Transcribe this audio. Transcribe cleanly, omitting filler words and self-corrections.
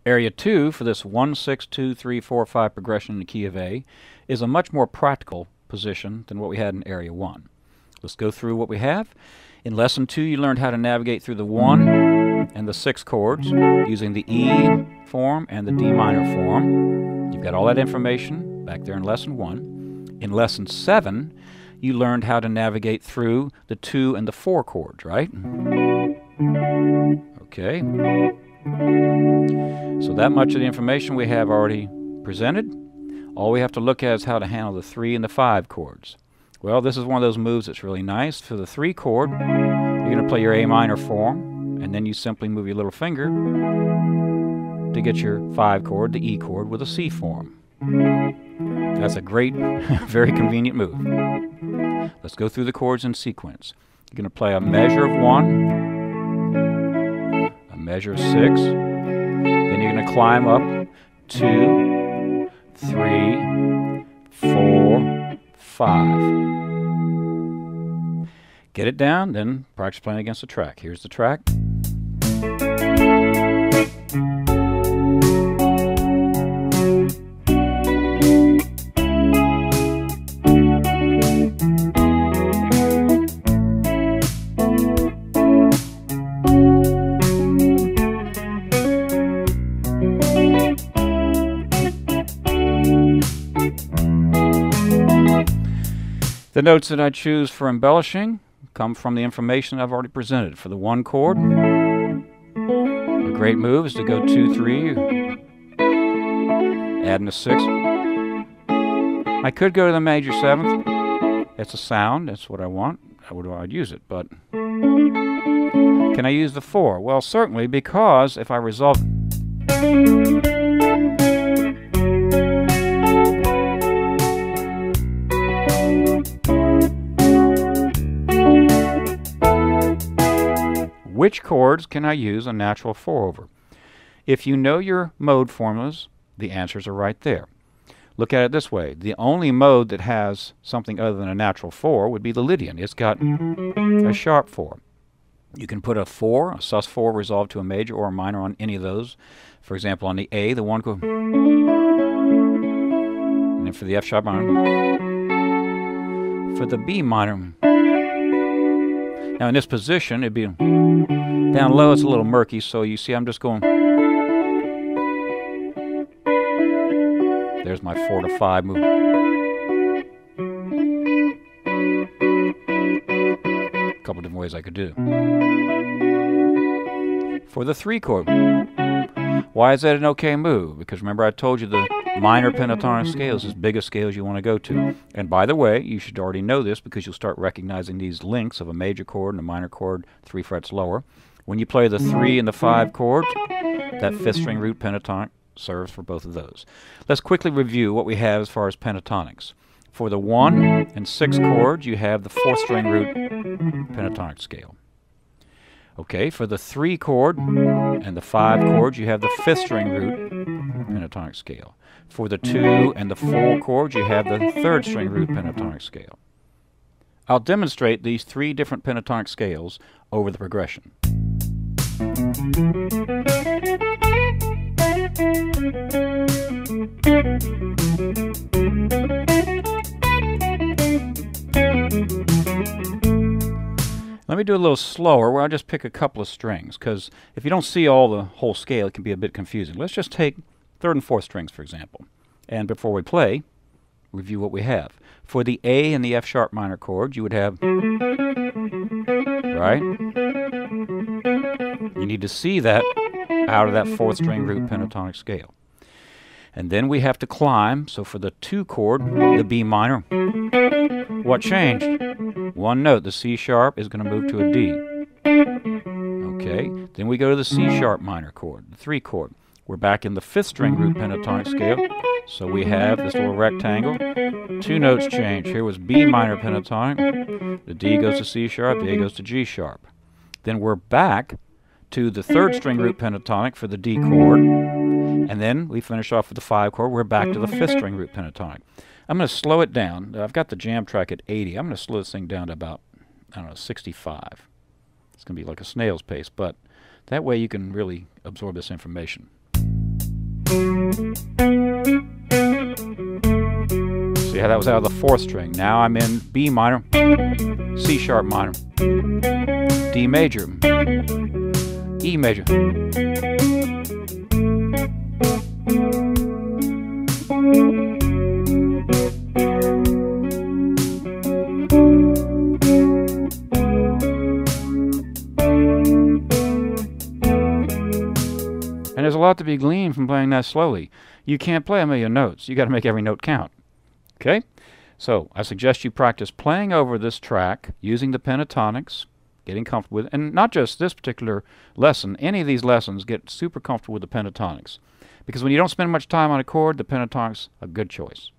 Area 2 for this 1, 6, 2, 3, 4, 5 progression in the key of A is a much more practical position than what we had in Area 1. Let's go through what we have. In Lesson 2 you learned how to navigate through the 1 and the 6 chords using the E form and the D minor form. You've got all that information back there in Lesson 1. In Lesson 7 you learned how to navigate through the 2 and the 4 chords, right? Okay. So that much of the information we have already presented. All we have to look at is how to handle the 3 and the 5 chords. Well, this is one of those moves that's really nice. For the 3 chord, you're going to play your A minor form, and then you simply move your little finger to get your 5 chord, the E chord, with a C form. That's a great, very convenient move. Let's go through the chords in sequence. You're going to play a measure of 1, a measure of 6, then you're going to climb up 2, 3, 4, 5. Get it down, then practice playing against the track. Here's the track. The notes that I choose for embellishing come from the information I've already presented. For the 1 chord, a great move is to go 2, 3, adding a 6. I could go to the major 7th. It's a sound, that's what I want. I'd use it, but can I use the 4? Well, certainly, because if I resolve which chords can I use a natural 4 over? If you know your mode formulas, the answers are right there. Look at it this way. The only mode that has something other than a natural 4 would be the Lydian. It's got a sharp 4. You can put a 4, a sus4 resolved to a major or a minor on any of those. For example, on the A, the 1 chord. And then for the F sharp minor. For the B minor. Now in this position, it'd be down low, it's a little murky, so you see I'm just going. There's my 4 to 5 move. A couple different ways I could do. For the 3 chord, why is that an okay move? Because remember I told you the minor pentatonic scale is as big a scale as you want to go to. And by the way, you should already know this because you'll start recognizing these links of a major chord and a minor chord 3 frets lower. When you play the 3 and the 5 chords, that 5th string root pentatonic serves for both of those. Let's quickly review what we have as far as pentatonics. For the 1 and 6 chords, you have the 4th string root pentatonic scale. Okay, for the 3 chord and the 5 chords, you have the 5th string root pentatonic scale. For the 2 and the 4 chords, you have the 3rd string root pentatonic scale. I'll demonstrate these 3 different pentatonic scales over the progression. Let me do a little slower where I just pick a couple of strings, because if you don't see all the whole scale, it can be a bit confusing. Let's just take 3rd and 4th strings, for example. And before we play, review what we have. For the A and the F sharp minor chords, you would have, right? You need to see that out of that 4th string root pentatonic scale. And then we have to climb. So for the 2 chord, the B minor, what changed? 1 note, the C sharp is going to move to a D. Okay, then we go to the C sharp minor chord, the 3 chord. We're back in the 5th string root pentatonic scale. So we have this little rectangle. 2 notes change. Here was B minor pentatonic. The D goes to C sharp, the A goes to G sharp. Then we're back to the 3rd string root pentatonic for the D chord. And then we finish off with the 5 chord. We're back to the 5th string root pentatonic. I'm going to slow it down. I've got the jam track at 80. I'm going to slow this thing down to about, I don't know, 65. It's going to be like a snail's pace, but that way you can really absorb this information. See how that was out of the 4th string. Now I'm in B minor, C sharp minor, D major, E major. And there's a lot to be gleaned from playing that slowly. You can't play a million notes. You got to make every note count. Okay? So I suggest you practice playing over this track using the pentatonics, getting comfortable with it. And not just this particular lesson. Any of these lessons, get super comfortable with the pentatonics. Because when you don't spend much time on a chord, the pentatonics a good choice.